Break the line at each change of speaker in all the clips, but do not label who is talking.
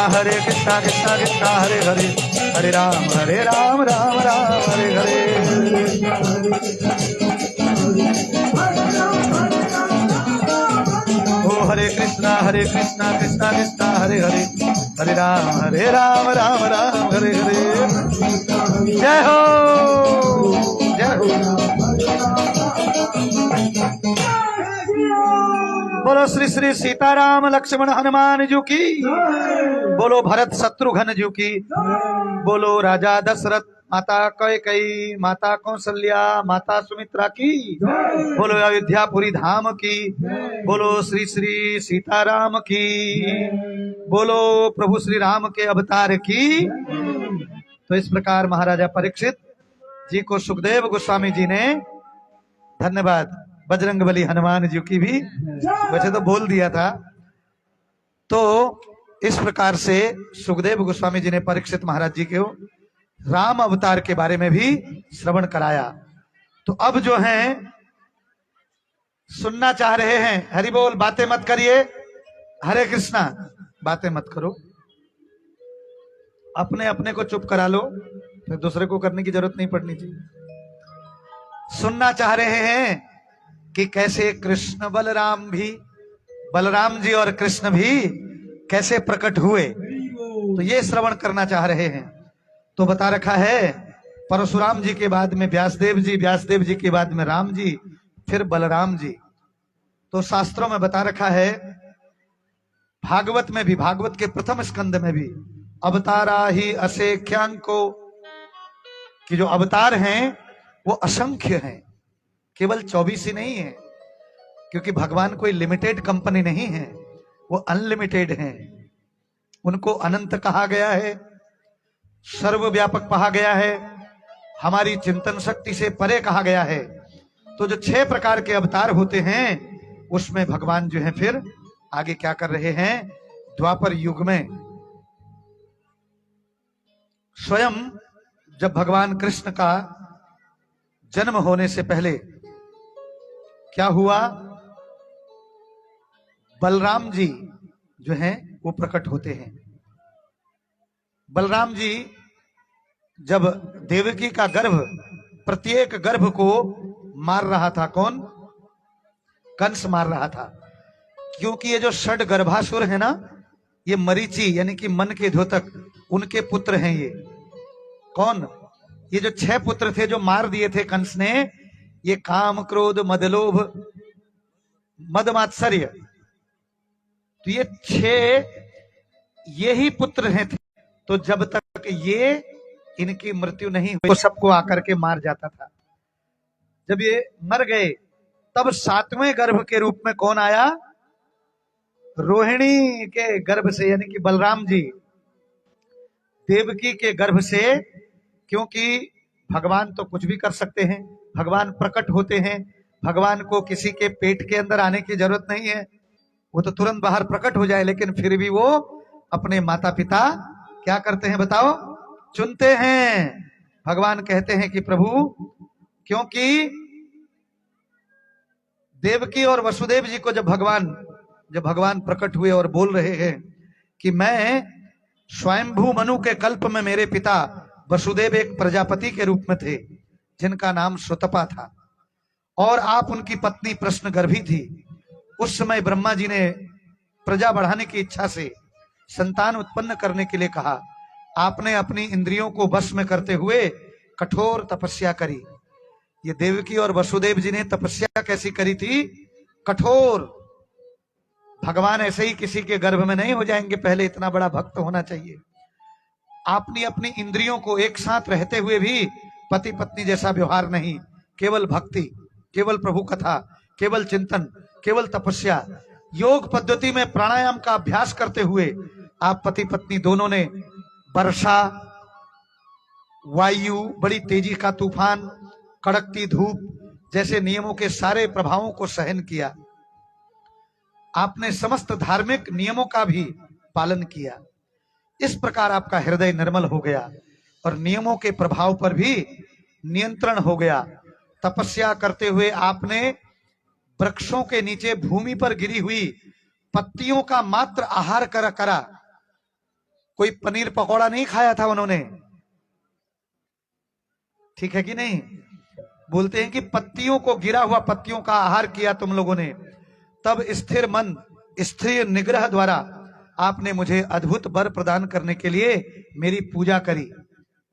हरे कृष्णा कृष्णा कृष्णा हरे हरे, हरे राम राम राम हरे हरे। ओ हरे कृष्णा कृष्णा कृष्णा हरे हरे, हरे राम राम राम हरे हरे। जय हो जय हो। बोलो श्री श्री सीताराम लक्ष्मण हनुमान जी की, बोलो भरत शत्रुघ्न जी की, बोलो राजा दशरथ, माता कैकेयी, माता कौशल्या, माता सुमित्रा की, बोलो अयोध्यापुरी धाम की, बोलो श्री श्री सीताराम की, बोलो प्रभु श्री राम के अवतार की। तो इस प्रकार महाराजा परीक्षित जी को सुखदेव गोस्वामी जी ने, धन्यवाद बजरंगबली हनुमान जी की भी, वैसे तो बोल दिया था। तो इस प्रकार से सुखदेव गोस्वामी जी ने परीक्षित महाराज जी को राम अवतार के बारे में भी श्रवण कराया। तो अब जो है सुनना चाह रहे हैं, हरि बोल, बातें मत करिए, हरे कृष्णा, बातें मत करो, अपने अपने को चुप करा लो, फिर दूसरे को करने की जरूरत नहीं पड़नी चाहिए। सुनना चाह रहे हैं कि कैसे कृष्ण बलराम भी, बलराम जी और कृष्ण भी कैसे प्रकट हुए, तो ये श्रवण करना चाह रहे हैं। तो बता रखा है परशुराम जी के बाद में व्यासदेव जी, व्यासदेव जी के बाद में राम जी, फिर बलराम जी। तो शास्त्रों में बता रखा है, भागवत में भी, भागवत के प्रथम स्कंद में भी, अवतारा ही असेख्यांको, कि जो अवतार हैं वो असंख्य हैं, केवल 24 ही नहीं है, क्योंकि भगवान कोई लिमिटेड कंपनी नहीं है, वो अनलिमिटेड हैं। उनको अनंत कहा गया है, सर्वव्यापक कहा गया है, हमारी चिंतन शक्ति से परे कहा गया है। तो जो 6 प्रकार के अवतार होते हैं, उसमें भगवान जो है फिर आगे क्या कर रहे हैं, द्वापर युग में स्वयं जब भगवान कृष्ण का जन्म होने से पहले क्या हुआ, बलराम जी जो हैं वो प्रकट होते हैं। बलराम जी जब देवकी का गर्भ, प्रत्येक गर्भ को मार रहा था, कौन, कंस मार रहा था, क्योंकि ये जो षड गर्भासुर है ना, ये मरीचि यानी कि मन के द्योतक, उनके पुत्र हैं ये। कौन, ये जो 6 पुत्र थे जो मार दिए थे कंस ने, ये काम क्रोध मदलोभ मद मात्सर्य, तो ये 6 ये ही पुत्र हैं थे। तो जब तक ये इनकी मृत्यु नहीं हुई तो सबको आकर के मार जाता था। जब ये मर गए तब 7वें गर्भ के रूप में कौन आया, रोहिणी के गर्भ से, यानी कि बलराम जी देवकी के गर्भ से, क्योंकि भगवान तो कुछ भी कर सकते हैं, भगवान प्रकट होते हैं, भगवान को किसी के पेट के अंदर आने की जरूरत नहीं है, वो तो तुरंत बाहर प्रकट हो जाए, लेकिन फिर भी वो अपने माता पिता क्या करते हैं बताओ, चुनते हैं। भगवान कहते हैं कि प्रभु, क्योंकि देवकी और वसुदेव जी को जब भगवान प्रकट हुए और बोल रहे हैं कि मैं स्वयंभू मनु के कल्प में मेरे पिता वसुदेव एक प्रजापति के रूप में थे जिनका नाम सुतपा था, और आप उनकी पत्नी प्रश्न गर्भी थी। उस समय ब्रह्मा जी ने प्रजा बढ़ाने की इच्छा से संतान उत्पन्न करने के लिए कहा। आपने अपनी इंद्रियों को वश में करते हुए कठोर तपस्या करी। ये देवकी और वसुदेव जी ने तपस्या कैसी करी थी, कठोर। भगवान ऐसे ही किसी के गर्भ में नहीं हो जाएंगे, पहले इतना बड़ा भक्त होना चाहिए। आपने अपनी इंद्रियों को एक साथ रहते हुए भी पति पत्नी जैसा व्यवहार नहीं, केवल भक्ति, केवल प्रभु कथा, केवल चिंतन, केवल तपस्या, योग पद्धति में प्राणायाम का अभ्यास करते हुए आप पति पत्नी दोनों ने वर्षा, वायु, बड़ी तेजी का तूफान, कड़कती धूप जैसे नियमों के सारे प्रभावों को सहन किया। आपने समस्त धार्मिक नियमों का भी पालन किया। इस प्रकार आपका हृदय निर्मल हो गया और नियमों के प्रभाव पर भी नियंत्रण हो गया। तपस्या करते हुए आपने वृक्षों के नीचे भूमि पर गिरी हुई पत्तियों का मात्र आहार करा कोई पनीर पकौड़ा नहीं खाया था उन्होंने, ठीक है कि नहीं। बोलते हैं कि पत्तियों को, गिरा हुआ पत्तियों का आहार किया तुम लोगों ने, तब स्थिर मन स्थिर निग्रह द्वारा आपने मुझे अद्भुत वर प्रदान करने के लिए मेरी पूजा करी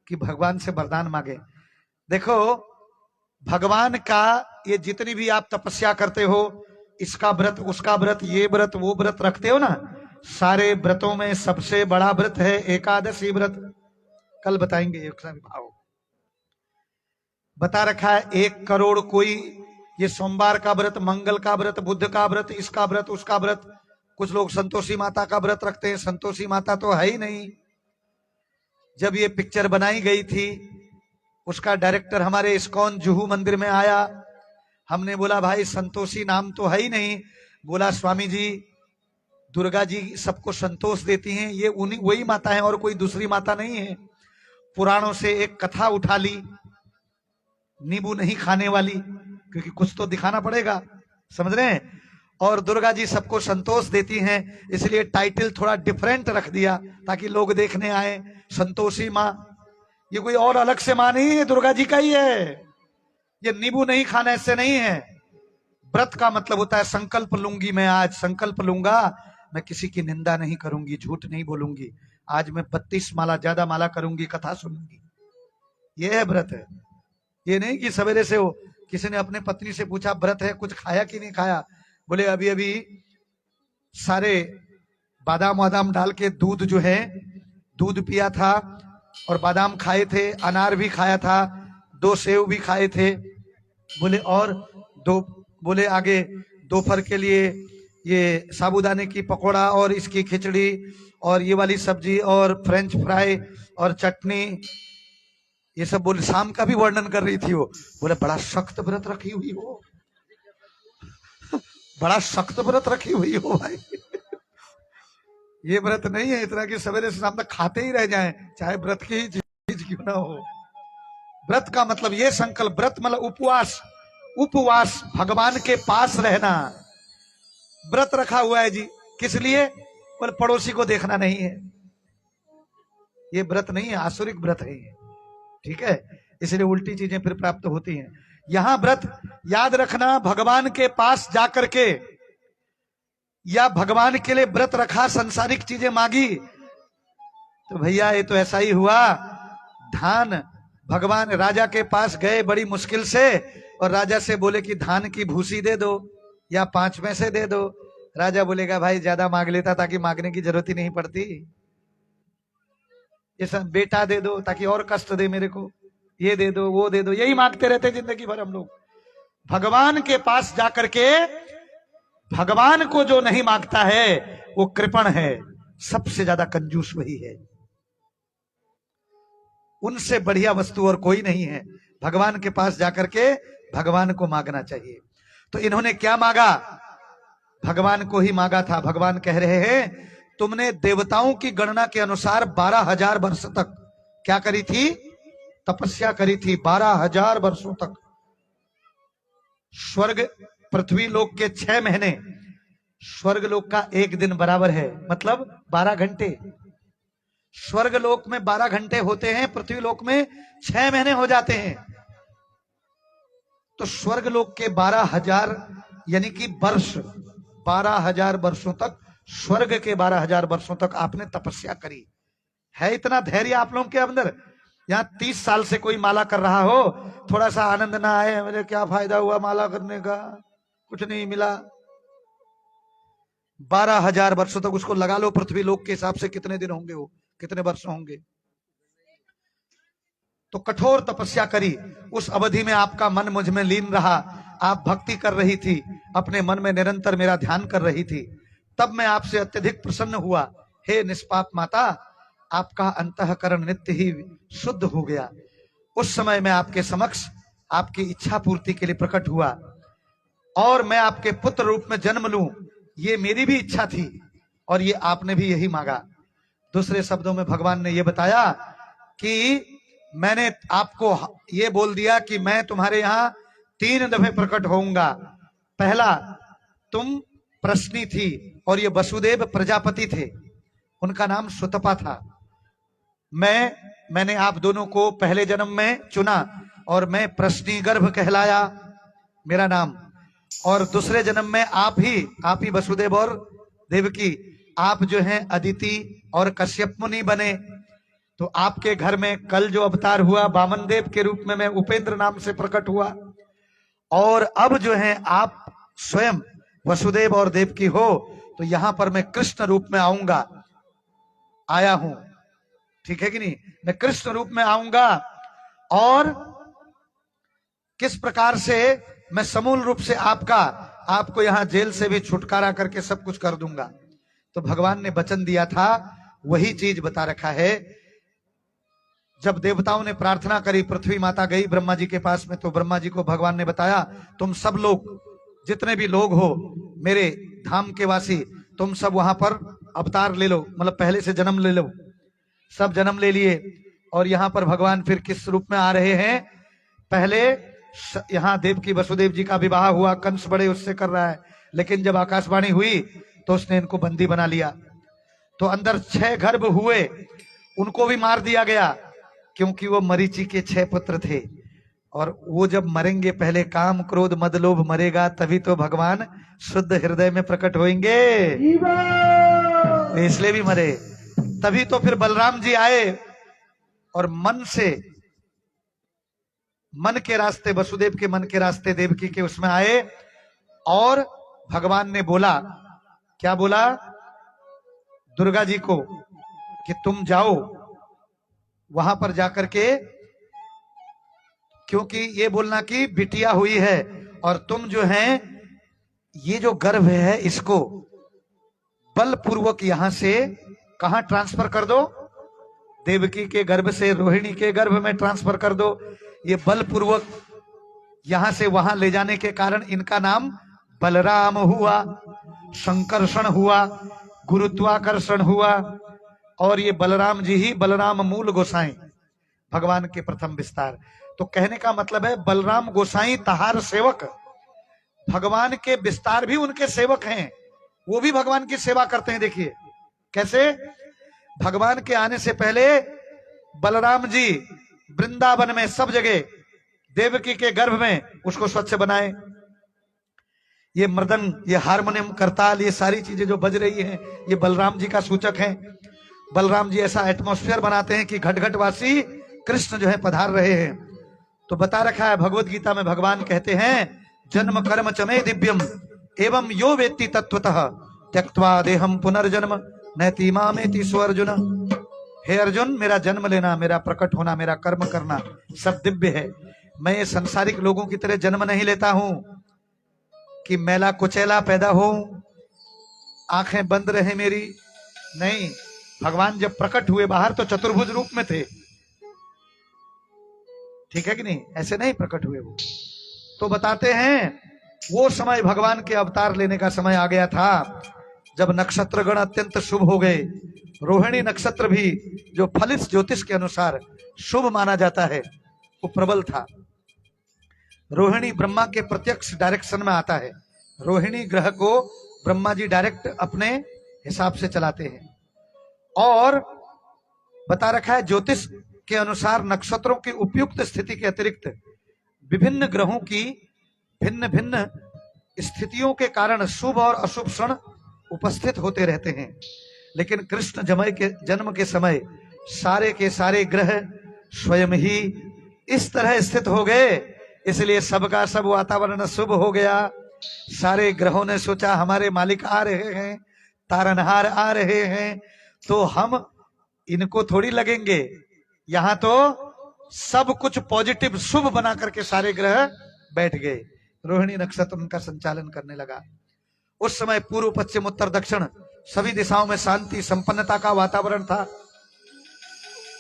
कि भगवान से वरदान मांगे। देखो भगवान का ये जितनी भी आप तपस्या करते हो, इसका व्रत उसका व्रत, ये व्रत वो व्रत रखते हो ना, सारे व्रतों में सबसे बड़ा व्रत है एकादशी व्रत। कल बताएंगे, भाव बता रखा है 1 करोड़ कोई, ये सोमवार का व्रत, मंगल का व्रत, बुध का व्रत, इसका व्रत उसका व्रत। कुछ लोग संतोषी माता का व्रत रखते हैं, संतोषी माता तो है ही नहीं। जब ये पिक्चर बनाई गई थी, उसका डायरेक्टर हमारे इस्कॉन जुहू मंदिर में आया, हमने बोला भाई संतोषी नाम तो है ही नहीं। बोला स्वामी जी दुर्गा जी सबको संतोष देती हैं, ये उन्हीं वही माता है और कोई दूसरी माता नहीं है। पुराणों से एक कथा उठा ली, नींबू नहीं खाने वाली, क्योंकि कुछ तो दिखाना पड़ेगा, समझ रहे हैं। और दुर्गा जी सबको संतोष देती हैं, इसलिए टाइटल थोड़ा डिफरेंट रख दिया ताकि लोग देखने आए। संतोषी माँ, ये कोई और अलग से माँ नहीं है, दुर्गा जी का ही है। ये नींबू नहीं खाना ऐसे नहीं है। व्रत का मतलब होता है संकल्प लूंगी, मैं आज संकल्प लूंगा, मैं किसी की निंदा नहीं करूंगी, झूठ नहीं बोलूंगी, आज मैं 32 माला ज्यादा माला करूंगी, कथा सुनूंगी। ये है व्रत है। ये नहीं कि सवेरे से हो, किसी ने अपने पत्नी से पूछा व्रत है कुछ खाया कि नहीं खाया, बोले अभी अभी सारे बादाम वादाम डाल के दूध जो है दूध पिया था, और बादाम खाए थे, अनार भी खाया था, 2 सेव भी खाए थे। बोले और 2, बोले आगे दोपहर के लिए ये साबूदाने की पकौड़ा और इसकी खिचड़ी और ये वाली सब्जी और फ्रेंच फ्राई और चटनी, ये सब। बोले शाम का भी वर्णन कर रही थी वो। बोले बड़ा सख्त व्रत रखी हुई हो, बड़ा सख्त व्रत रखी हुई हो भाई। ये व्रत नहीं है इतना कि सवेरे से शाम तक खाते ही रह जाएं, चाहे व्रत की ही चीज क्यों ना हो। व्रत का मतलब ये संकल्प, व्रत मतलब उपवास, उपवास भगवान के पास रहना। व्रत रखा हुआ है जी, किस लिए? बोले पड़ोसी को देखना नहीं है। ये व्रत नहीं है, आसुरिक व्रत है ये, ठीक है। इसलिए उल्टी चीजें फिर प्राप्त होती हैं। यहां व्रत याद रखना, भगवान के पास जाकर के या भगवान के लिए व्रत रखा, संसारिक चीजें मांगी, तो भैया ये तो ऐसा ही हुआ। धान, भगवान राजा के पास गए बड़ी मुश्किल से, और राजा से बोले कि धान की भूसी दे दो या 5 में से दे दो। राजा बोलेगा भाई ज्यादा मांग लेता ताकि मांगने की जरूरत ही नहीं पड़ती, ये सब बेटा दे दो ताकि और कष्ट दे मेरे को, ये दे दो वो दे दो, यही मांगते रहते जिंदगी भर हम लोग। भगवान के पास जाकर के भगवान को जो नहीं मांगता है वो कृपण है, सबसे ज्यादा कंजूस वही है। उनसे बढ़िया वस्तु और कोई नहीं है। भगवान के पास जाकर के भगवान को मांगना चाहिए। तो इन्होंने क्या मांगा? भगवान को ही मांगा था। भगवान कह रहे हैं तुमने देवताओं की गणना के अनुसार 12,000 वर्ष तक क्या करी थी? तपस्या करी थी। 12,000 वर्षों तक। स्वर्ग पृथ्वी लोक के 6 महीने, स्वर्ग लोक का 1 दिन बराबर है, मतलब 12 घंटे। स्वर्ग लोक में 12 घंटे होते हैं, पृथ्वी लोक में 6 महीने हो जाते हैं। तो स्वर्ग लोक के 12,000 यानी कि वर्ष, 12,000 वर्षों तक, स्वर्ग के 12,000 वर्षों तक आपने तपस्या करी है। इतना धैर्य आप लोगों के अंदर? यहाँ 30 साल से कोई माला कर रहा हो, थोड़ा सा आनंद ना आए, मेरे क्या फायदा हुआ माला करने का, कुछ नहीं मिला। 12,000 वर्षों तक उसको लगा लो, पृथ्वी लोक के हिसाब से कितने दिन होंगे वो, कितने वर्ष होंगे। तो कठोर तपस्या करी। उस अवधि में आपका मन मुझ में लीन रहा, आप भक्ति कर रही थी, अपने मन में निरंतर मेरा ध्यान कर रही थी। तब मैं आपसे अत्यधिक प्रसन्न हुआ। हे निष्पाप माता, आपका अंतःकरण नित्य ही शुद्ध हो गया। उस समय मैं आपके समक्ष आपकी इच्छा पूर्ति के लिए प्रकट हुआ, और मैं आपके पुत्र रूप में जन्म लूं, ये मेरी भी इच्छा थी, और ये आपने भी यही मांगा। दूसरे शब्दों में भगवान ने यह बताया कि मैंने आपको ये बोल दिया कि मैं तुम्हारे यहां 3 दफे प्रकट होऊंगा। पहला, तुम प्रश्नी थी और ये वसुदेव प्रजापति थे, उनका नाम सुतपा था। मैंने आप दोनों को पहले जन्म में चुना और मैं प्रश्निगर्भ कहलाया, मेरा नाम। और दूसरे जन्म में आप ही वसुदेव और देवकी, आप जो हैं अदिति और कश्यप मुनि बने। तो आपके घर में कल जो अवतार हुआ वामन देव के रूप में मैं उपेंद्र नाम से प्रकट हुआ। और अब जो है आप स्वयं वसुदेव और देवकी हो, तो यहां पर मैं कृष्ण रूप में आया हूं। ठीक है कि नहीं? मैं कृष्ण रूप में आऊंगा और किस प्रकार से मैं समूल रूप से आपको यहां जेल से भी छुटकारा करके सब कुछ कर दूंगा। तो भगवान ने वचन दिया था, वही चीज बता रखा है। जब देवताओं ने प्रार्थना करी, पृथ्वी माता गई ब्रह्मा जी के पास में, तो ब्रह्मा जी को भगवान ने बताया, तुम सब लोग जितने भी लोग हो मेरे धाम के वासी, तुम सब वहां पर अवतार ले लो, मतलब पहले से जन्म ले लो। सब जन्म ले लिए और यहाँ पर भगवान फिर किस रूप में आ रहे हैं? पहले यहाँ देवकी वसुदेव जी का विवाह हुआ, कंस बड़े उससे कर रहा है, लेकिन जब आकाशवाणी हुई तो उसने इनको बंदी बना लिया। तो अंदर 6 गर्भ हुए, उनको भी मार दिया गया, क्योंकि वो मरीचि के 6 पुत्र थे। और वो जब मरेंगे, पहले काम क्रोध मद लोभ मरेगा, तभी तो भगवान शुद्ध हृदय में प्रकट होंगे, इसलिए भी मरे। तभी तो फिर बलराम जी आए और मन के रास्ते, वसुदेव के मन के रास्ते देवकी के उसमें आए। और भगवान ने बोला, क्या बोला दुर्गा जी को, कि तुम जाओ वहां पर जाकर के, क्योंकि ये बोलना कि बिटिया हुई है और तुम जो हैं ये जो गर्भ है इसको बलपूर्वक यहां से कहां ट्रांसफर कर दो? देवकी के गर्भ से रोहिणी के गर्भ में ट्रांसफर कर दो। ये बलपूर्वक यहां से वहां ले जाने के कारण इनका नाम बलराम हुआ, संकर्षण हुआ, गुरुत्वाकर्षण हुआ। और ये बलराम जी ही बलराम मूल गोसाई, भगवान के प्रथम विस्तार। तो कहने का मतलब है बलराम गोसाई तहार सेवक, भगवान के विस्तार भी उनके सेवक हैं, वो भी भगवान की सेवा करते हैं। देखिए कैसे, भगवान के आने से पहले बलराम जी वृंदावन में सब जगह देवकी के गर्भ में उसको स्वच्छ बनाए। ये मृदंग, ये हारमोनियम, करताल, ये सारी चीजें जो बज रही हैं, ये बलराम जी का सूचक है। बलराम जी ऐसा एटमॉस्फेयर बनाते हैं कि घट घट वासी कृष्ण जो है पधार रहे हैं। तो बता रखा है भगवत गीता में, भगवान कहते हैं, जन्म कर्म चमे दिव्यम एवं यो वेत्ति तत्वतः त्यक्त्वा देहम पुनर्जन्म नैति मामेति सो अर्जुन। हे अर्जुन, मेरा जन्म लेना, मेरा प्रकट होना, मेरा कर्म करना सब दिव्य है। मैं ये सांसारिक लोगों की तरह जन्म नहीं लेता हूं कि मैला कुचैला पैदा हो, आंखें बंद रहे मेरी। नहीं, भगवान जब प्रकट हुए बाहर तो चतुर्भुज रूप में थे, ठीक है कि नहीं? ऐसे नहीं प्रकट हुए वो। तो बताते हैं वो समय भगवान के अवतार लेने का समय आ गया था, जब नक्षत्र गण अत्यंत शुभ हो गए। रोहिणी नक्षत्र भी जो फलित ज्योतिष के अनुसार शुभ माना जाता है, वो प्रबल था। रोहिणी ब्रह्मा के प्रत्यक्ष डायरेक्शन में आता है। रोहिणी ग्रह को ब्रह्मा जी डायरेक्ट अपने हिसाब से चलाते हैं। और बता रखा है ज्योतिष के अनुसार नक्षत्रों की उपयुक्त स्थिति के अतिरिक्त विभिन्न ग्रहों की भिन्न भिन्न स्थितियों के कारण शुभ और अशुभ क्षण उपस्थित होते रहते हैं। लेकिन कृष्ण जन्म के समय सारे के सारे ग्रह स्वयं ही इस तरह स्थित हो गए, इसलिए सबका सब वातावरण शुभ हो गया। सारे ग्रहों ने सोचा हमारे मालिक आ रहे हैं, तारनहार आ रहे हैं, तो हम इनको थोड़ी लगेंगे। यहां तो सब कुछ पॉजिटिव शुभ बना करके सारे ग्रह बैठ गए। रोहिणी नक्षत्र उनका संचालन करने लगा। उस समय पूर्व पश्चिम उत्तर दक्षिण सभी दिशाओं में शांति संपन्नता का वातावरण था।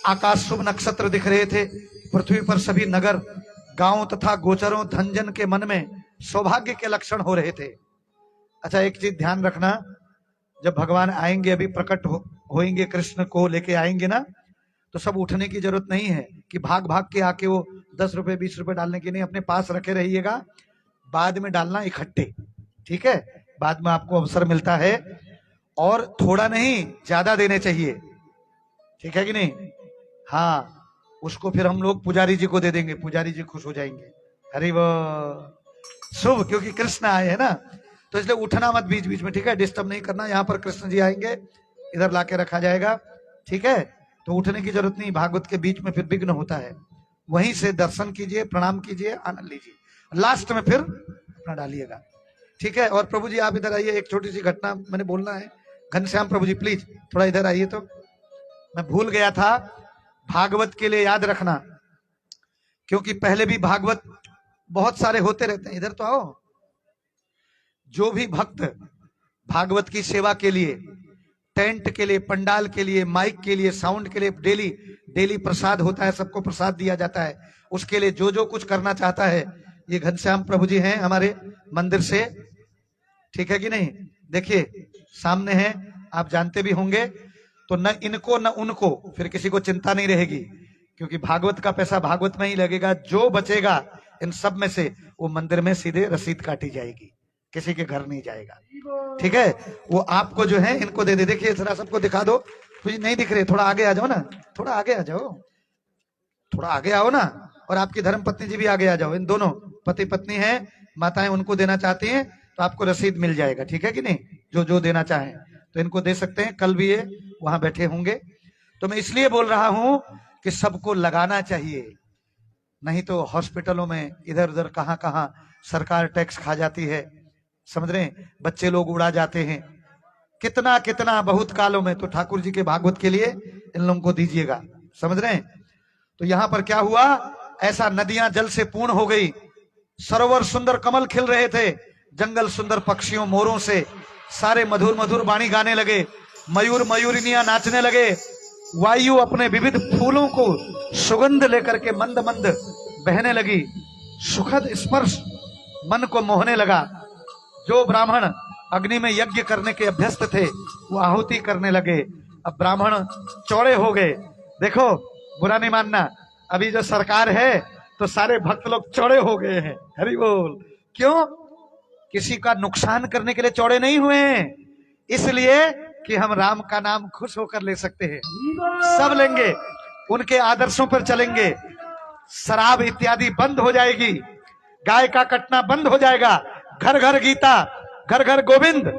आकाश शुभ नक्षत्र दिख रहे थे। पृथ्वी पर सभी नगर, गांव तथा गोचरों, धनजन के मन में सौभाग्य के लक्षण हो रहे थे। अच्छा, एक चीज ध्यान रखना, जब भगवान आएंगे, अभी प्रकट होएंगे, कृष्ण को लेके आएंगे ना, तो सब उठने की जरूरत नहीं है कि भाग भाग के आके वो 10 रुपए 20 रुपए डालने की नहीं, अपने पास रखे रहिएगा, बाद में डालना इकट्ठे, ठीक है? बाद में आपको अवसर मिलता है, और थोड़ा नहीं ज्यादा देने चाहिए, ठीक है कि नहीं? हाँ, उसको फिर हम लोग पुजारी जी को दे देंगे, पुजारी जी खुश हो जाएंगे। हरि वो शुभ, क्योंकि कृष्ण आए हैं ना, तो इसलिए उठना मत बीच बीच में, ठीक है, डिस्टर्ब नहीं करना। यहाँ पर कृष्ण जी आएंगे, इधर लाके रखा जाएगा, ठीक है, तो उठने की जरूरत नहीं। भागवत के बीच में फिर विघ्न होता है, वहीं से दर्शन कीजिए, प्रणाम कीजिए, आनंद लीजिए, लास्ट में फिर अपना डालिएगा, ठीक है। और प्रभु जी आप इधर आइए, एक छोटी सी घटना मैंने बोलना है। घनश्याम प्रभु जी प्लीज थोड़ा इधर आइए। तो मैं भूल गया था, भागवत के लिए याद रखना, क्योंकि पहले भी भागवत बहुत सारे होते रहते हैं। इधर तो आओ। जो भी भक्त भागवत की सेवा के लिए, टेंट के लिए, पंडाल के लिए, माइक के लिए, साउंड के लिए, डेली डेली प्रसाद होता है, सबको प्रसाद दिया जाता है, उसके लिए जो जो कुछ करना चाहता है, ये घनश्याम प्रभु जी हैं हमारे मंदिर से, ठीक है कि नहीं। देखिए सामने है, आप जानते भी होंगे। तो न इनको न उनको फिर किसी को चिंता नहीं रहेगी, क्योंकि भागवत का पैसा भागवत में ही लगेगा। जो बचेगा इन सब में से वो मंदिर में सीधे रसीद काटी जाएगी, किसी के घर नहीं जाएगा, ठीक है। वो आपको जो है इनको दे दे। देखिए जरा सबको दिखा दो, मुझे नहीं दिख रहे, थोड़ा आगे आ जाओ ना, थोड़ा आगे आ जाओ, थोड़ा आगे आओ ना। और आपकी धर्म पत्नी जी भी आगे आ जाओ, इन दोनों पति पत्नी हैं, माताएं उनको देना चाहती हैं तो आपको रसीद मिल जाएगा, ठीक है कि नहीं। जो जो देना चाहें तो इनको दे सकते हैं, कल भी ये वहां बैठे होंगे। तो मैं इसलिए बोल रहा हूं कि सबको लगाना चाहिए, नहीं तो हॉस्पिटलों में इधर उधर कहां कहां सरकार टैक्स खा जाती है, समझ रहे हैं, बच्चे लोग उड़ा जाते हैं, कितना कितना बहुत कालों में। तो ठाकुर जी के भागवत के लिए इन लोगों को दीजिएगा, समझ रहे हैं। तो यहां पर क्या हुआ, ऐसा नदियां जल से पूर्ण हो गई, सरोवर सुंदर कमल खिल रहे थे, जंगल सुंदर पक्षियों मोरों से, सारे मधुर मधुर वाणी गाने लगे, मयूर मयूरिनियां नाचने लगे, वायु अपने विविध फूलों को सुगंध लेकर के मंद मंद बहने लगी, सुखद स्पर्श मन को मोहने लगा। जो ब्राह्मण अग्नि में यज्ञ करने के अभ्यस्त थे वो आहुति करने लगे। अब ब्राह्मण चौड़े हो गए। देखो बुरा नहीं मानना, अभी जो सरकार है तो सारे भक्त लोग चौड़े हो गए हैं। हरि बोल। क्यों? किसी का नुकसान करने के लिए चौड़े नहीं हुए हैं, इसलिए कि हम राम का नाम खुश होकर ले सकते हैं। सब लेंगे, उनके आदर्शों पर चलेंगे, शराब इत्यादि बंद हो जाएगी, गाय का कटना बंद हो जाएगा, घर घर गीता, घर घर गोविंद।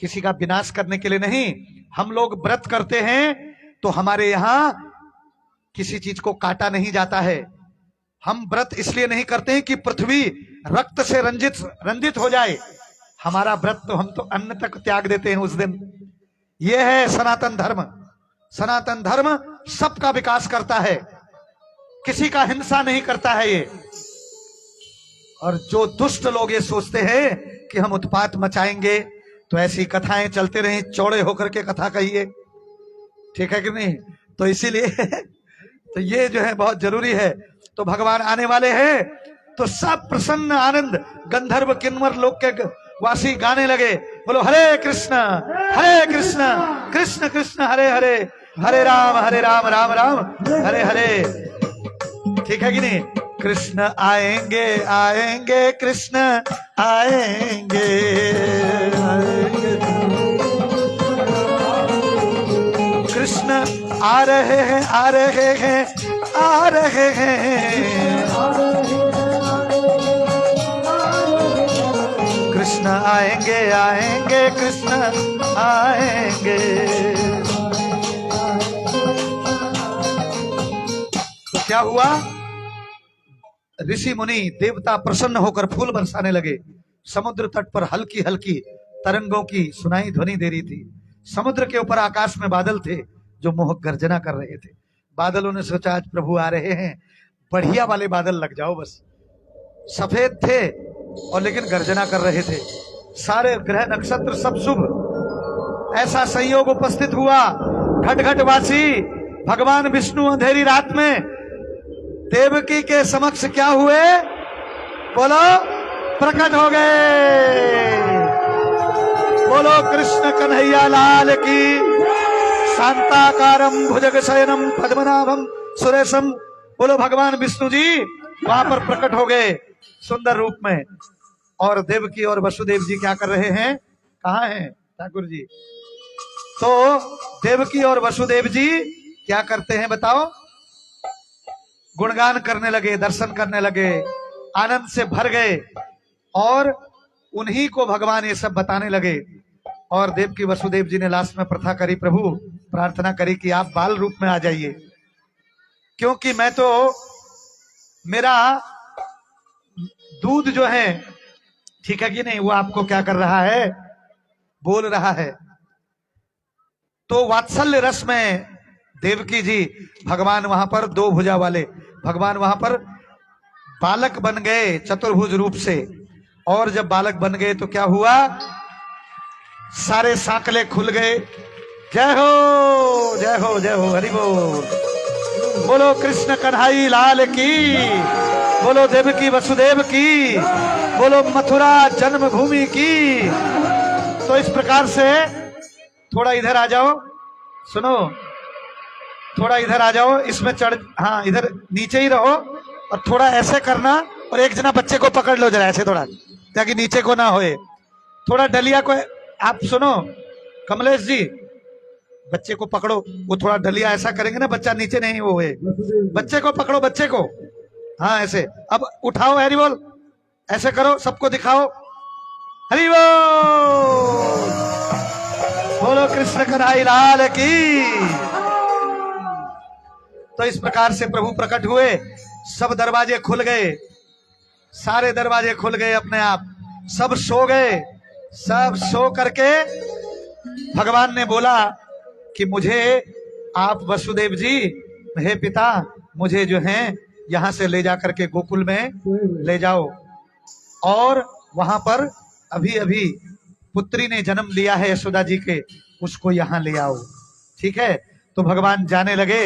किसी का विनाश करने के लिए नहीं। हम लोग व्रत करते हैं तो हमारे यहां किसी चीज को काटा नहीं जाता है। हम व्रत इसलिए नहीं करते हैं कि पृथ्वी रक्त से रंजित हो जाए। हमारा व्रत तो हम तो अन्न तक त्याग देते हैं उस दिन। यह है सनातन धर्म। सनातन धर्म सबका विकास करता है, किसी का हिंसा नहीं करता है ये। और जो दुष्ट लोग ये सोचते हैं कि हम उत्पात मचाएंगे, तो ऐसी कथाएं चलते रही, चौड़े होकर के कथा कहिए, ठीक है कि नहीं। तो इसीलिए तो ये जो है बहुत जरूरी है। तो भगवान आने वाले हैं तो सब प्रसन्न आनंद गंधर्व किन्नर लोक के वासी गाने लगे, बोलो हरे कृष्ण कृष्ण कृष्ण हरे हरे, हरे राम राम राम हरे हरे, ठीक है कि नहीं। कृष्ण आएंगे आएंगे कृष्ण आएंगे, कृष्ण आ रहे हैं आ रहे हैं आ रहे हैं, कृष्ण आएंगे आएंगे कृष्ण आएंगे। तो क्या हुआ, ऋषि मुनि देवता प्रसन्न होकर फूल बरसाने लगे। समुद्र तट पर हल्की हल्की तरंगों की सुनाई ध्वनि दे रही थी। समुद्र के ऊपर आकाश में बादल थे जो मोहक गर्जना कर रहे थे। बादलों ने सोचा आज प्रभु आ रहे हैं, बढ़िया वाले बादल लग जाओ बस। सफेद थे और लेकिन गर्जना कर रहे थे, सारे ग्रह नक्षत्र सब शुभ। ऐसा संयोग उपस्थित हुआ, घटघटवासी भगवान विष्णु अंधेरी रात में देवकी के समक्ष क्या हुए, बोलो प्रकट हो गए। बोलो कृष्ण कन्हैया लाल की। शांताकारम भुजगशयनम पद्मनाभम सुरेशम, बोलो भगवान विष्णु जी वहां पर प्रकट हो गए सुंदर रूप में। और देवकी और वसुदेव जी क्या कर रहे हैं, कहाँ हैं ठाकुर जी। तो देवकी और वसुदेव जी क्या करते हैं बताओ? गुणगान करने लगे, दर्शन करने लगे, आनंद से भर गए और उन्हीं को भगवान ये सब बताने लगे। और देवकी वसुदेव जी ने लास्ट में प्रथा करी, प्रभु प्रार्थना करी कि आप बाल रूप में आ जाइए, क्योंकि मैं तो, मेरा दूध जो है, ठीक है कि नहीं, वो आपको क्या कर रहा है, बोल रहा है। तो वात्सल्य रस में देवकी जी, भगवान वहां पर दो भुजा वाले, भगवान वहां पर बालक बन गए चतुर्भुज रूप से। और जब बालक बन गए तो क्या हुआ, सारे सांकले खुल गए। जय हो जय हो जय हो, हरि बोल। बोलो कृष्ण कन्हई लाल की, बोलो देवकी वसुदेव की, बोलो मथुरा जन्मभूमि की। तो इस प्रकार से, थोड़ा इधर आ जाओ, सुनो, थोड़ा इधर आ जाओ, इसमें चढ़, हाँ इधर नीचे ही रहो और थोड़ा ऐसे करना, और एक जना बच्चे को पकड़ लो जरा ऐसे थोड़ा, ताकि नीचे को ना होए। थोड़ा डलिया को आप सुनो, कमलेश जी बच्चे को पकड़ो, वो थोड़ा डलिया ऐसा करेंगे ना, बच्चा नीचे नहीं वो है, बच्चे को पकड़ो, बच्चे को, हाँ ऐसे। अब उठाओ, हरि बोल, ऐसे करो, सबको दिखाओ, हरि बोल। बोलो कृष्ण कन्हई लाल की। तो इस प्रकार से प्रभु प्रकट हुए, सब दरवाजे खुल गए, सारे दरवाजे खुल गए अपने आप, सब सो गए। सब सो करके भगवान ने बोला कि मुझे आप वसुदेव जी, हे पिता, मुझे जो है यहां से ले जा करके गोकुल में ले जाओ, और वहां पर अभी अभी पुत्री ने जन्म लिया है यशोदा जी के, उसको यहां ले आओ। ठीक है, तो भगवान जाने लगे,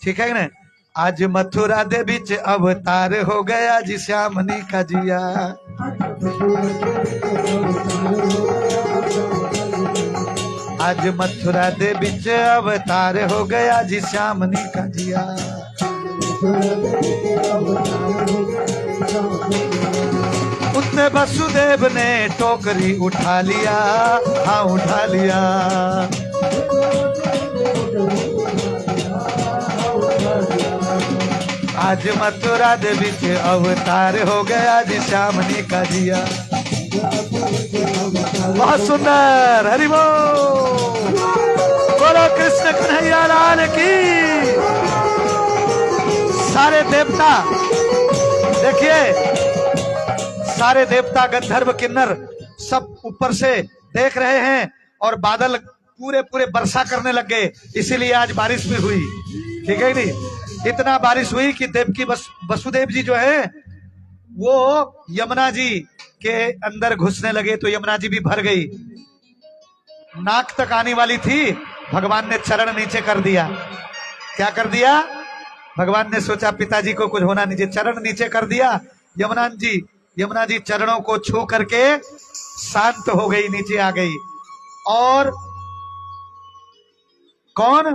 ठीक है ना। आज मथुरा दे बीच अवतार हो गया जी श्यामनी का जिया, आज मथुरा दे बीच अवतार हो गया जी श्यामनी का जिया। उसने वसुदेव ने टोकरी उठा लिया, हाँ उठा लिया। आज मथुरा दे बीच अवतार हो गया जी श्यामनी का जिया। बहुत सुंदर, हरि बोल। बोलो कृष्ण कन्हैया लाल की। सारे देवता देखिए, सारे देवता गंधर्व किन्नर सब ऊपर से देख रहे हैं, और बादल पूरे पूरे वर्षा करने लग गए, इसीलिए आज बारिश भी हुई। ठीक है नहीं, इतना बारिश हुई कि देवकी वसुदेव जी जो है वो यमुना जी के अंदर घुसने लगे, तो यमुना जी भी भर गई, नाक तक आने वाली थी। भगवान ने चरण नीचे कर दिया। क्या कर दिया? भगवान ने सोचा पिताजी को कुछ होना नीचे, चरण नीचे कर दिया। यमुना जी चरणों को छू करके शांत हो गई, नीचे आ गई। और कौन?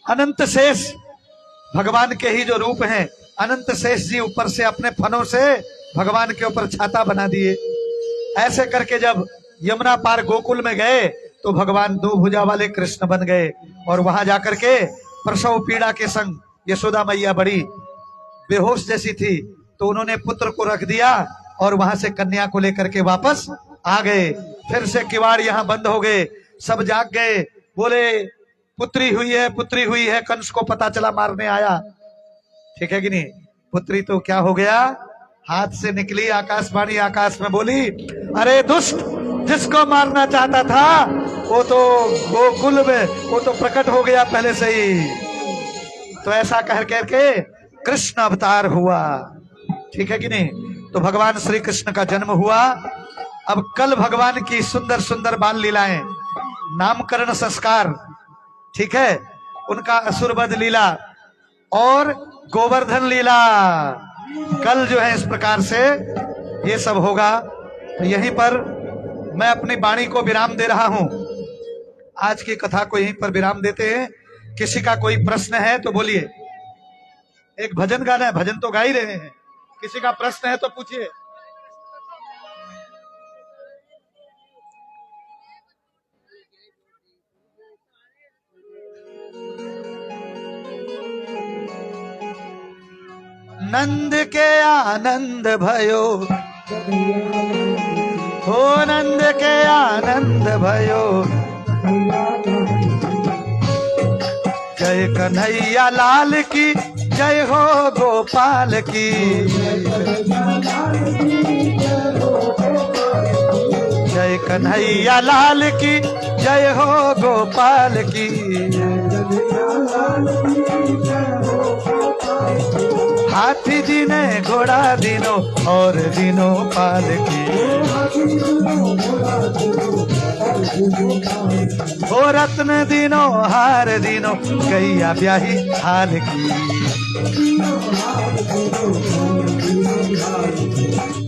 अनंत शेष, भगवान के ही जो रूप हैं, अनंत शेष जी ऊपर से अपने फनों से भगवान के ऊपर छाता बना दिए। ऐसे करके जब यमुना पार गोकुल में गए तो भगवान दो भुजा वाले कृष्ण बन गए, और वहां जाकर के प्रसव पीड़ा के संग यशोदा मैया बड़ी बेहोश जैसी थी, तो उन्होंने पुत्र को रख दिया और वहां से कन्या को लेकर के वापस आ गए। फिर से किवाड़ यहाँ बंद हो गए, सब जाग गए, बोले पुत्री हुई है, पुत्री हुई है। कंस को पता चला, मारने आया। ठीक है कि नहीं? पुत्री तो क्या हो गया, हाथ से निकली, आकाशवाणी आकाश में बोली, अरे दुष्ट, जिसको मारना चाहता था वो तो गोकुल में, वो तो प्रकट हो गया पहले से ही। तो ऐसा कह करके कृष्ण अवतार हुआ। ठीक है कि नहीं? तो भगवान श्री कृष्ण का जन्म हुआ। अब कल भगवान की सुंदर सुंदर बाल लीलाएं, नामकरण संस्कार, ठीक है, उनका असुरवध लीला और गोवर्धन लीला, कल जो है इस प्रकार से ये सब होगा। तो यहीं पर मैं अपनी वाणी को विराम दे रहा हूं। आज की कथा को यहीं पर विराम देते हैं। किसी का कोई प्रश्न है तो बोलिए। एक भजन गाना है, भजन तो गा ही रहे हैं, किसी का प्रश्न है तो पूछिए। नंद के आनंद भयो, हो नंद के आनंद भयो, जय कन्हैया लाल की जय हो गोपाल की, जय कन्हैया लाल की जय हो गोपाल की। हाथी दिने घोड़ा दिनो और दिनो पाल की, हो रत्न दिनो हार दिनो गैया ब्याही हाल की।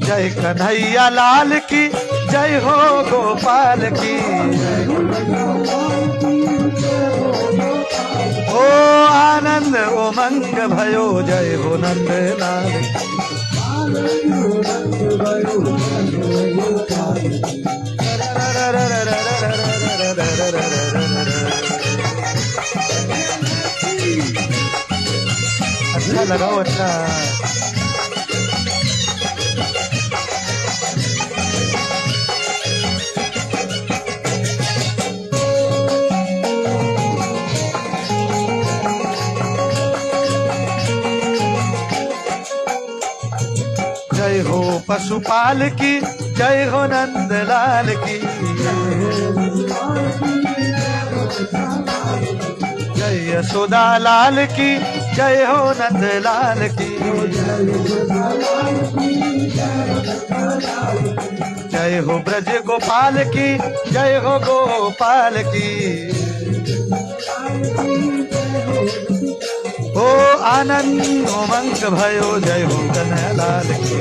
जय कन्हैया लाल की जय हो गोपाल की, ओ आनंद उमंग भयो जय हो नंद लाल। अच्छा लगाओ, अच्छा। जय हो पशुपाल की जय हो नंदलाल की, जय यशोदा लाल की जय हो नंदलाल की, जय हो ब्रज गोपाल की जय हो गोपाल की, हो आनंद उमंग भयो जय हो कन्हैयालाल की,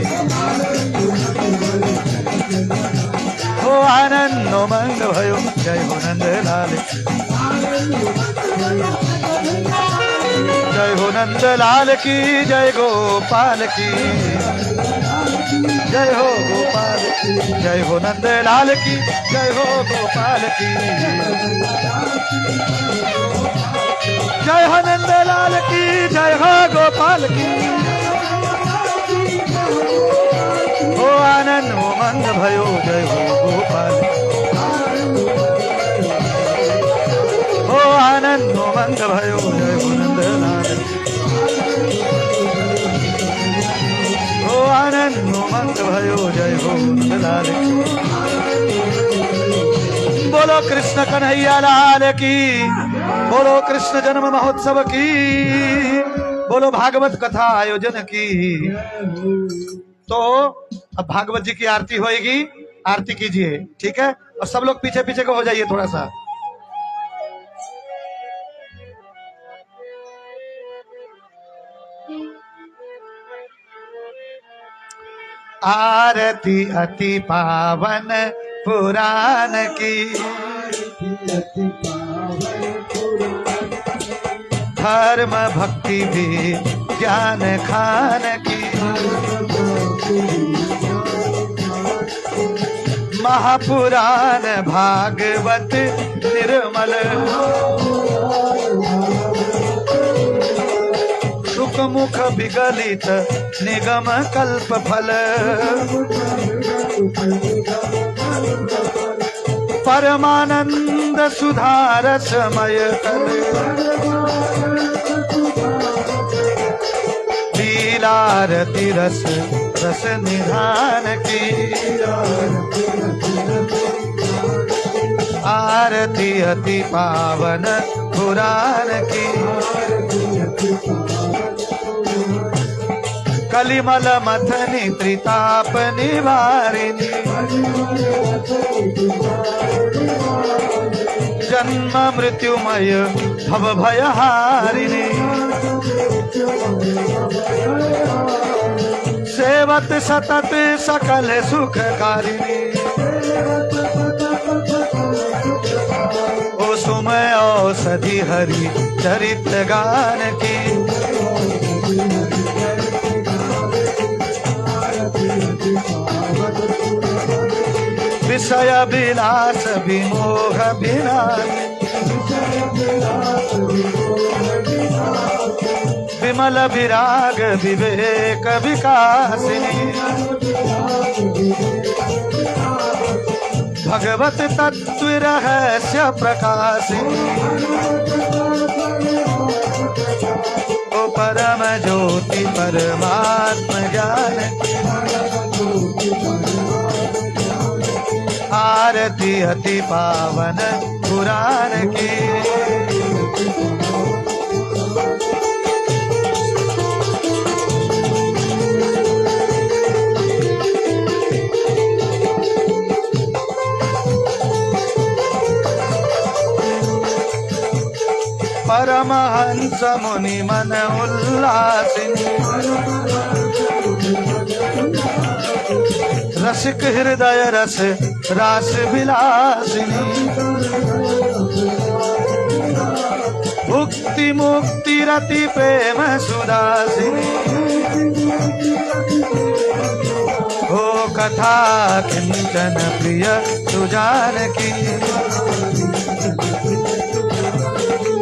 हो आनंद उमंग भयो जय हो नंदलाल की, जय हो नंदलाल की जय गोपाल की, जय हो गोपाल की जय हो नंदलाल की जय हो गोपाल की, जय हो नंदलाल की जय हो गोपाल की, हो आनंद उमंग भयो जय हो गोपाल, हो आनंद उमंग भयो जय हो नंदलाल, हो आनंद उमंग भयो जय हो नंदलाल। बोलो कृष्ण कन्हैया लाल की, बोलो कृष्ण जन्म महोत्सव की, बोलो भागवत कथा आयोजन की। तो अब भागवत जी की आरती होएगी, आरती कीजिए, ठीक है। और सब लोग पीछे पीछे को हो जाइए थोड़ा सा। आरती अति पावन पुराण की, धर्म भक्ति भी ज्ञान खान की, महापुराण भागवत निर्मल, सुख मुख विगलित निगम कल्प फल, परमानंद सुधार समय कल, लीलारति रस रस निधान की, आरती अति पावन पुराण की, कलिमल मथनी त्रिताप निवारिणी, जन्म मृत्युमय भव भयहारिणी, सेवत सतत सकल सुखकारिणी, ओ सुमय औषधि हरि चरित गान की, विषय विलास विमोह विनाश, विमल विराग विवेक विकासिनी भगवत तत्व रहस्य प्रकाशिनी ओ परम ज्योति परमात्म ज्ञान आरती अति पावन पुराण की परमहंस मुनि मन उल्लासिनी रसिक हृदय रस रास विलासिनी भुक्ति मुक्ति रति प्रेम सुदासिनी हो कथा किंचन प्रिय सुजान की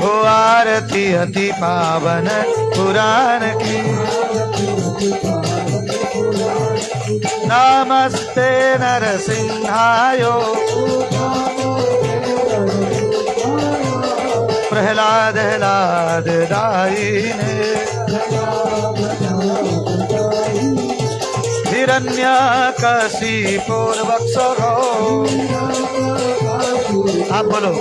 ओ आरती अति पावन पुराण की नमस्ते नरसिंहायो प्रहलाद लाद दायिने हिरण्यकशिपुर्वक्षो आप बोलो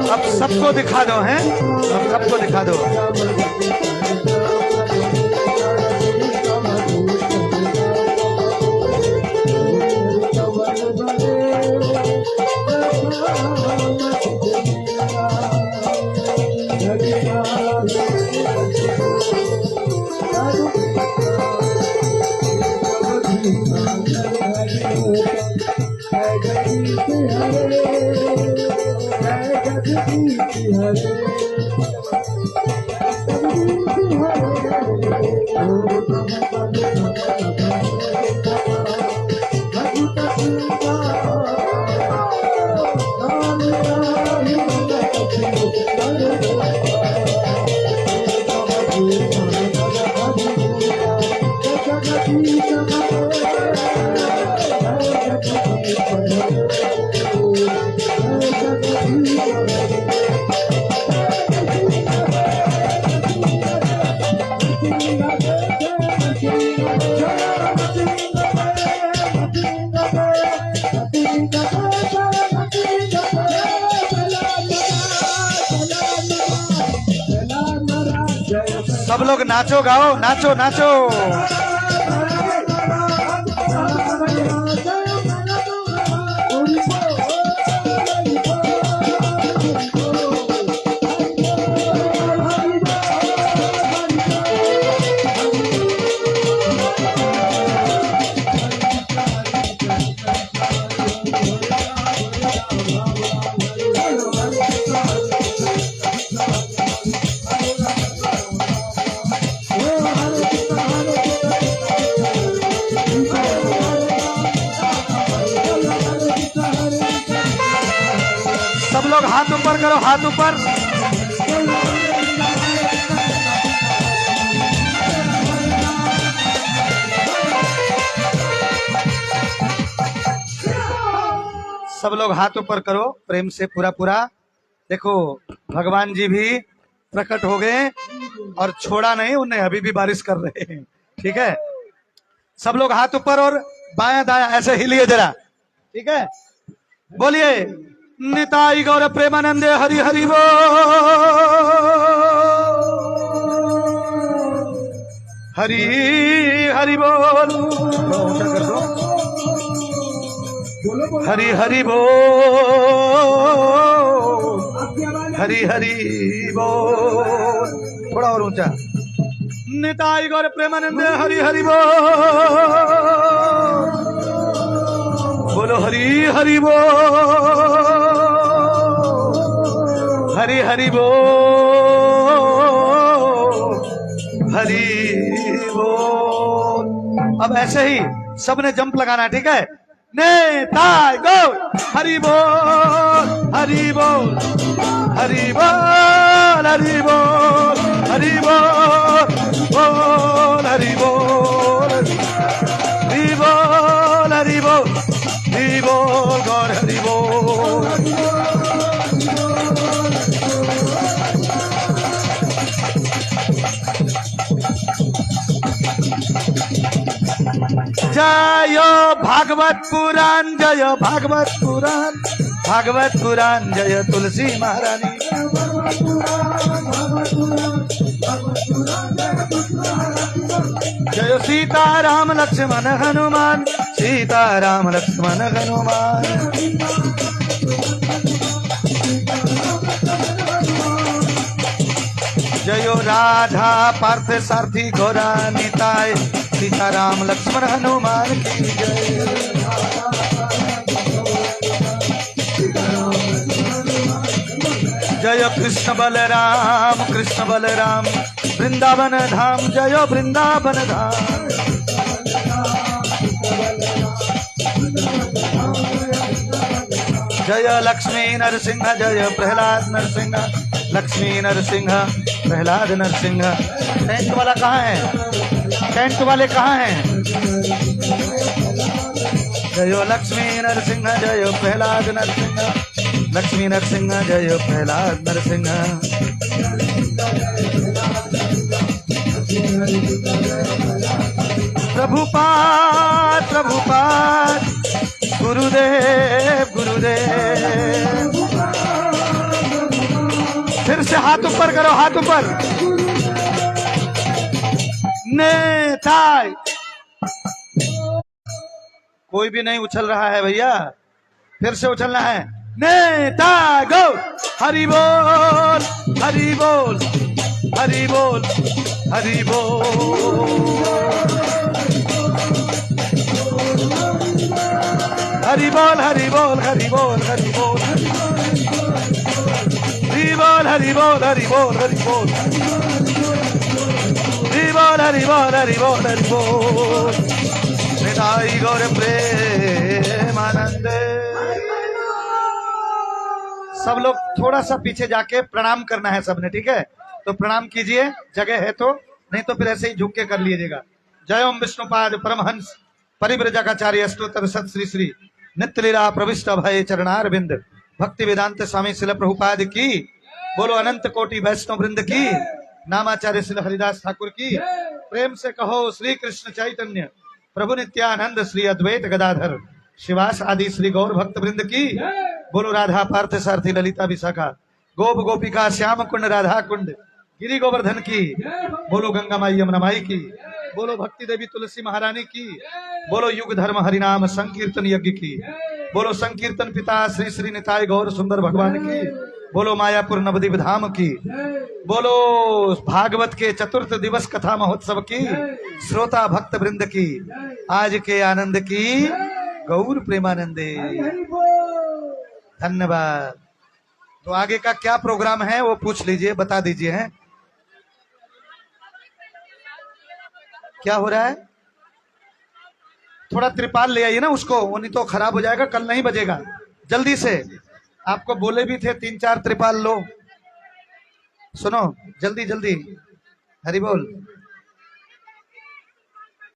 अब सबको दिखा दो हैं, अब सबको दिखा दो। सब लोग नाचो गाओ, नाचो नाचो। सब लोग हाथ ऊपर करो, हाथ ऊपर। सब लोग हाथ ऊपर करो प्रेम से पूरा पूरा। देखो भगवान जी भी प्रकट हो गए और छोड़ा नहीं उन्हें, अभी भी बारिश कर रहे हैं। ठीक है, सब लोग हाथ ऊपर और बायां दायां ऐसे हिलिए जरा। ठीक है, बोलिए निताई गौर प्रेमानंदे हरि हरि बोल, हरि हरि बोल, ऊंचा कर दो, हरि हरि बोल, हरि हरि बोल, थोड़ा और ऊंचा। निताई गौर प्रेमानंद हरि हरि बोल। बोलो हरि हरि बोल, हरि हरि बोल, हरि बोल। अब ऐसे ही सबने जंप लगाना है, ठीक है? नेताई गौर हरि बोल, हरि बोल, हरि बोल, हरि बोल, हरि बोल, बोल हरि बोल, हरि बोल, हरि बोल, हरि बोल गौर हरि बोल। जय भागवत पुराण, जय भागवत पुराण, भागवत पुराण, जय तुलसी महारानी। जय सीताराम लक्ष्मण हनुमान, सीताराम लक्ष्मण हनुमान। जयो राधा पार्थ सारथी घोरा निताय, सीताराम लक्ष्मण हनुमान की जय। जय कृष्ण बलराम, कृष्ण बलराम, वृंदावन धाम, जय वृंदावन धाम। जय लक्ष्मी नरसिंह, जय प्रहलाद नरसिंह, लक्ष्मी नरसिंह, प्रहलाद नरसिंह। टेंट वाला कहाँ है? टेंट वाले कहाँ हैं? जय लक्ष्मी नरसिंह, जय प्रहलाद नरसिंह, लक्ष्मी नरसिंह, जय प्रहलाद नरसिंह। प्रभुपाद, प्रभुपाद, गुरुदेव, गुरुदेव। फिर से हाथ ऊपर करो, हाथ ऊपर। नेताई, कोई भी नहीं उछल रहा है भैया, फिर से उछलना है। नेताई गो हरि बोल, हरि बोल, हरि बोल, हरि बोल, हरि बोल, हरि बोल, हरि बोल, हरि बोल, हरि बोल, हरि बोल, हरि बोल, हरि बोल, हरि बोल, हरि बोल, हरि बोल, हरि बोल। निताई गौर प्रेमानंद। सब लोग थोड़ा सा पीछे जाके प्रणाम करना है सबने, ठीक है? तो प्रणाम कीजिए, जगह है तो, नहीं तो फिर ऐसे ही झुक के कर लीजिएगा। जय ओम विष्णुपाद परमहंस परिव्रजकाचार्य अष्टोत्तर सत श्री श्री नित्य लीला प्रविष्ट भय चरणार बिंद भक्ति वेदांत स्वामी शिल प्रभुपाद की। बोलो अनंत कोटि वैष्णव वृंद की। नामाचार्य श्री हरिदास ठाकुर की। प्रेम से कहो श्री कृष्ण चैतन्य प्रभु नित्यानंद श्री अद्वैत गदाधर शिवास आदि श्री गौर भक्त वृंद की। बोलो राधा पार्थ सारथी ललिता विशाखा गोप गोपिका श्याम कुंड राधा कुंड गिरी गोवर्धन की। बोलो गंगा माई यमुना माई की। बोलो भक्ति देवी तुलसी महारानी की। बोलो युग धर्म हरिनाम संकीर्तन यज्ञ की। बोलो संकीर्तन पिता श्री श्री निताय गौर सुंदर भगवान की। बोलो मायापुर नवदीप धाम की। बोलो भागवत के चतुर्थ दिवस कथा महोत्सव की श्रोता भक्त वृंद की। आज के आनंद की गौर प्रेमानंदे। धन्यवाद। तो आगे का क्या प्रोग्राम है वो पूछ लीजिए, बता दीजिए। हैं क्या हो रहा है? थोड़ा त्रिपाल ले आइए ना उसको, वो नहीं तो खराब हो जाएगा, कल नहीं बजेगा। जल्दी से, आपको बोले भी थे 3-4 त्रिपाल लो। सुनो जल्दी जल्दी। हरि बोल।